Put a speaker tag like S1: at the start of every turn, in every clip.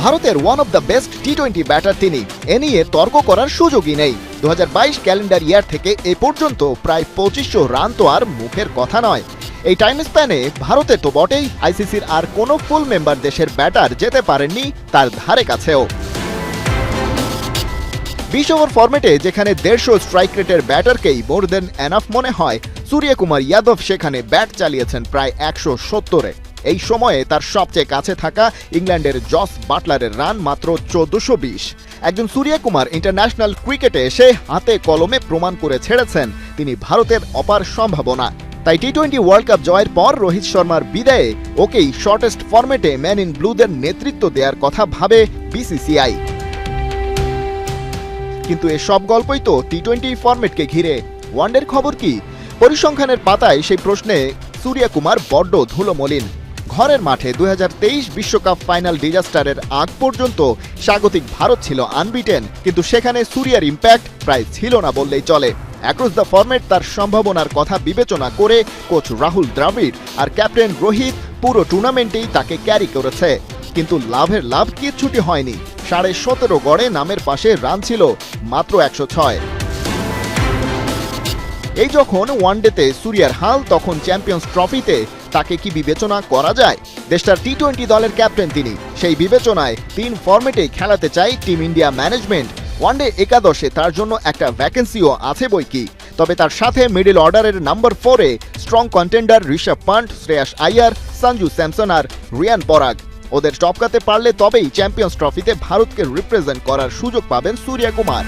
S1: ভারতের one of the best টি-20 batter তিনি, এ নিয়ে তর্ক করার সুযোগই নেই। 2022 ক্যালেন্ডার ইয়ার থেকে এ পর্যন্ত প্রায় 2500 রান তো আর মুখের কথা নয়। এই টাইম স্প্যানে ভারতে তো বটেই, আইসিসির আর কোনো ফুল মেম্বার দেশের ব্যাটার যেতে পারেননি তার ধারে কাছেও। 20 ওভার ফরম্যাটে যেখানে 150 স্ট্রাইক রেটের ব্যাটারকেই মোর দেন এনাফ মনে হয়, সূর্যকুমার যাদব সেখানে ব্যাট চালিয়েছেন প্রায় 170-এ। এই সময়ে তার সবচেয়ে কাছে থাকা ইংল্যান্ডের জস বাটলারের রান মাত্র 1420। একজন সূর্যকুমার ইন্টারন্যাশনাল ক্রিকেটে এসে হাতে কলমে প্রমাণ করে ছেড়েছেন তিনি ভারতের অপার সম্ভাবনা। তাই টি-20 ওয়ার্ল্ড কাপ জয়ের পর রোহিত শর্মার বিদায়ে ওকেই শর্টেস্ট ফরম্যাটে ম্যান ইন ব্লুদের নেতৃত্ব দেওয়ার কথা ভাবে বিসিসিআই। কিন্তু এসব গল্পই তো টি-20 ফরম্যাটকে ঘিরে। ওয়ানডের খবর কি? পরিসংখ্যানের পাতায় সেই প্রশ্নে সূর্যকুমার বড্ড ধুলোমলিন। ঘরের মাঠে 2023 বিশ্বকাপ ফাইনাল ডিজাস্টারের আগ পর্যন্ত স্বাগতিক ভারত ছিল আনবিটেন, কিন্তু সেখানে সূর্যের ইম্প্যাক্ট প্রায় ছিল না বললেই চলে। অ্যাক্রস দ্য ফরম্যাট তার সম্ভাবনার কথা বিবেচনা করে কোচ রাহুল দ্রাবিড় আর ক্যাপ্টেন রোহিত পুরো টুর্নামেন্টেই তাকে ক্যারি করেছে, কিন্তু লাভের লাভ কিচ্ছুটি হয়নি। 17.5 গড়ে নামের পাশে রান ছিল মাত্র 106। এই যখন ওয়ানডেতে সূর্যের হাল, তখন চ্যাম্পিয়ন্স ট্রফিতে তাকে কি বিবেচনা করা যায়? দেশটার টি-20 দলের ক্যাপ্টেন তিনি, সেই বিবেচনায় 3 ফরম্যাটে খেলাতে চাই টিম ইন্ডিয়া ম্যানেজমেন্ট। ওয়ানডে একাদশে তার জন্য একটা ভ্যাকেন্সিও আছে বইকি, তবে তার সাথে মিডল অর্ডারের নাম্বার 4-এ স্ট্রং কন্টেন্ডার ঋষভ পান্ট, শ্রেয়াস আইয়ার, সঞ্জু স্যামসন আর রিয়ান পরাগ। ওদের টপকাতে পারলে তবেই চ্যাম্পিয়ন্স ট্রফিতে ভারতকে রিপ্রেজেন্ট করার সুযোগ পাবেন সূর্যকুমার।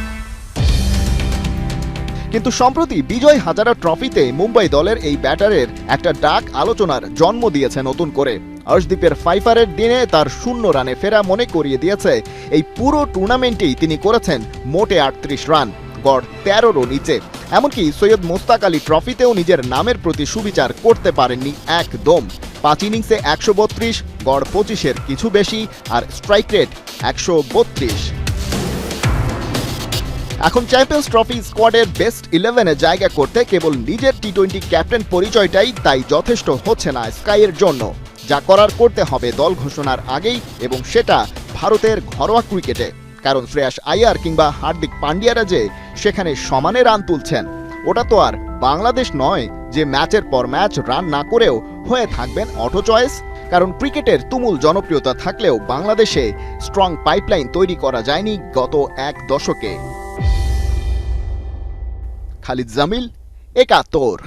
S1: কিন্তু সম্প্রতি বিজয় হাজারা ট্রফিতে মুম্বাই দলের এই ব্যাটারের একটা ডাক আলোচনার জন্ম দিয়েছে নতুন করে। অর্শদীপের ফাইফারের দিনে তার 0 রানে ফেরা মনে করিয়ে দিয়েছে এই পুরো টুর্নামেন্টেই তিনি করেছেন মোটে 38 রান, গড় 13-রও নিচে। এমনকি সৈয়দ মোস্তাক আলী ট্রফিতেও নিজের নামের প্রতি সুবিচার করতে পারেননি একদম। 5 ইনিংসে 132, গড় 25-এর কিছু বেশি আর স্ট্রাইক রেট 132। এখন চ্যাম্পিয়ন্স ট্রফি স্কোয়াডের বেস্ট 11-এ জায়গা করতে কেবল নিজের টি-20 ক্যাপ্টেন পরিচয়টাই তাই যথেষ্ট হচ্ছে না স্কাইয়ের জন্য। যা করার করতে হবে দল ঘোষণার আগেই, এবং সেটা ভারতের ঘরোয়া ক্রিকেটে। কারণ শ্রেয়াস আইয়ার কিংবা হার্দিক পান্ডিয়ারা যে সেখানে সমানে রান তুলছেন, ওটা তো আর বাংলাদেশ নয় যে ম্যাচের পর ম্যাচ রান না করেও হয়ে থাকবেন অটো চয়েস। কারণ ক্রিকেটের তুমুল জনপ্রিয়তা থাকলেও বাংলাদেশে স্ট্রং পাইপলাইন তৈরি করা যায়নি গত 1 দশকে। খালিদ জামিল, 71।